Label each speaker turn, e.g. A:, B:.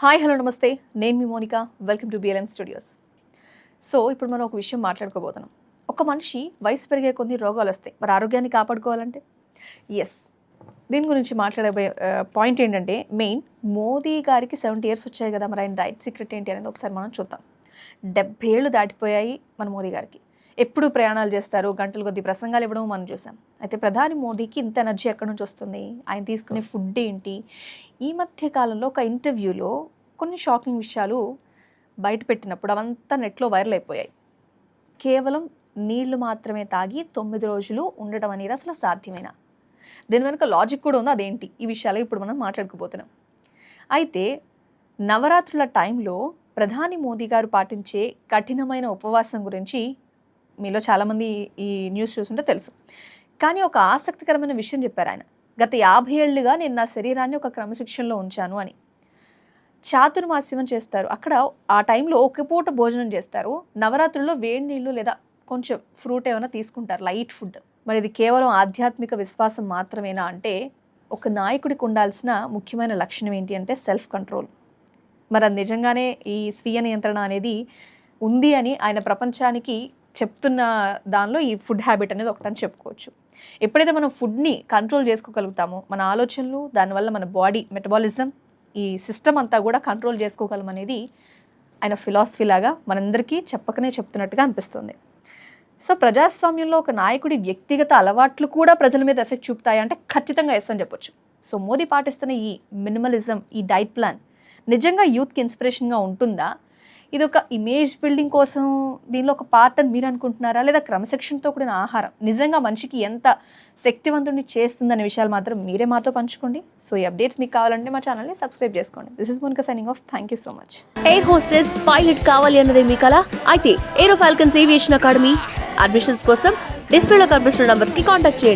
A: Hi hello నమస్తే, నేను మీ Monika. Welcome to BLM studios. So ఇప్పుడు మనం ఒక విషయం మాట్లాడుకోబోతున్నాం. ఒక మనిషి వయసు పెరిగే కొన్ని రోగాలు వస్తాయి, మరి ఆరోగ్యాన్ని కాపాడుకోవాలంటే ఎస్, దీని గురించి మాట్లాడే పాయింట్ ఏంటంటే మెయిన్ మోదీ గారికి 70 years వచ్చాయి కదా, మరి ఆయన డైట్ సీక్రెట్ ఏంటి అనేది ఒకసారి మనం చూద్దాం. 70 ఏళ్ళు దాటిపోయాయి మన మోదీ గారికి. ఎప్పుడు ప్రయాణాలు చేస్తారు, గంటల కొద్ది ప్రసంగాలు ఇవ్వడం మనం చూసాం. అయితే ప్రధాని మోదీకి ఇంత ఎనర్జీ ఎక్కడి నుంచి వస్తుంది, ఆయన తీసుకునే ఫుడ్ ఏంటి? ఈ మధ్య కాలంలో ఒక ఇంటర్వ్యూలో కొన్ని షాకింగ్ విషయాలు బయట పెట్టినప్పుడు అవంతా నెట్లో వైరల్ అయిపోయాయి. కేవలం నీళ్లు మాత్రమే తాగి 9 రోజులు ఉండడం అనేది అసలు సాధ్యమేనా? దీని వెనుక లాజిక్ కూడా ఉంది, అదేంటి? ఈ విషయాలు ఇప్పుడు మనం మాట్లాడుకోబోతున్నాం. అయితే నవరాత్రుల టైంలో ప్రధాని మోదీ గారు పాటించే కఠినమైన ఉపవాసం గురించి మీలో చాలామంది ఈ న్యూస్ చూస్తుంటే తెలుసు. కానీ ఒక ఆసక్తికరమైన విషయం చెప్పారు ఆయన. గత 50 ఏళ్ళుగా నేను నా శరీరాన్ని ఒక క్రమశిక్షణలో ఉంచాను అని. చాతుర్మాస్యం చేస్తారు. అక్కడ ఆ టైంలో ఒక పూట భోజనం చేస్తారు. నవరాత్రుల్లో వేడి నీళ్ళు లేదా కొంచెం ఫ్రూట్ ఏమైనా తీసుకుంటారు, లైట్ ఫుడ్. మరి ఇది కేవలం ఆధ్యాత్మిక విశ్వాసం మాత్రమేనా అంటే, ఒక నాయకుడికి ఉండాల్సిన ముఖ్యమైన లక్షణం ఏంటి అంటే సెల్ఫ్ కంట్రోల్. మరి అది నిజంగానే ఈ స్వీయ నియంత్రణ అనేది ఉంది అని ఆయన ప్రపంచానికి చెప్తున్న దానిలో ఈ ఫుడ్ హ్యాబిట్ అనేది ఒకటని చెప్పుకోవచ్చు. ఎప్పుడైతే మనం ఫుడ్ని కంట్రోల్ చేసుకోగలుగుతామో, మన ఆలోచనలు, దానివల్ల మన బాడీ మెటబాలిజం, ఈ సిస్టమ్ అంతా కూడా కంట్రోల్ చేసుకోగలం అనేది ఆయన ఫిలాసఫీ లాగా మనందరికీ చెప్పకనే చెప్తున్నట్టుగా అనిపిస్తుంది. సో ప్రజాస్వామ్యంలో ఒక నాయకుడి వ్యక్తిగత అలవాట్లు కూడా ప్రజల మీద ఎఫెక్ట్ చూపుతాయి అంటే ఖచ్చితంగా ఎస్ అని చెప్పొచ్చు. సో మోదీ పాటిస్తున్న ఈ మినిమలిజం, ఈ డైట్ ప్లాన్ నిజంగా యూత్కి ఇన్స్పిరేషన్గా ఉంటుందా? ఇది ఒక ఇమేజ్ బిల్డింగ్ కోసం దీనిలో ఒక పార్ట్ అని మీరు అనుకుంటున్నారా? లేదా క్రమశిక్షణతో కూడిన ఆహారం నిజంగా మనిషికి ఎంత శక్తివంతుడిని చేస్తుందనే విషయాలు మాత్రం మీరే మాతో పంచుకోండి. సో ఈ అప్డేట్స్ మీకు కావాలంటే మా ఛానల్ని సబ్స్క్రైబ్ చేసుకోండి. This is Monica signing off. Thank you so much.
B: Air hostess pilot కావాలి అన్నదే మీ కల అయితే Aero Falcons aviation academy admissions కోసం డిస్ప్లేలో కనిపిస్తున్న నంబర్స్కి కాంటాక్ట్ చేయండి.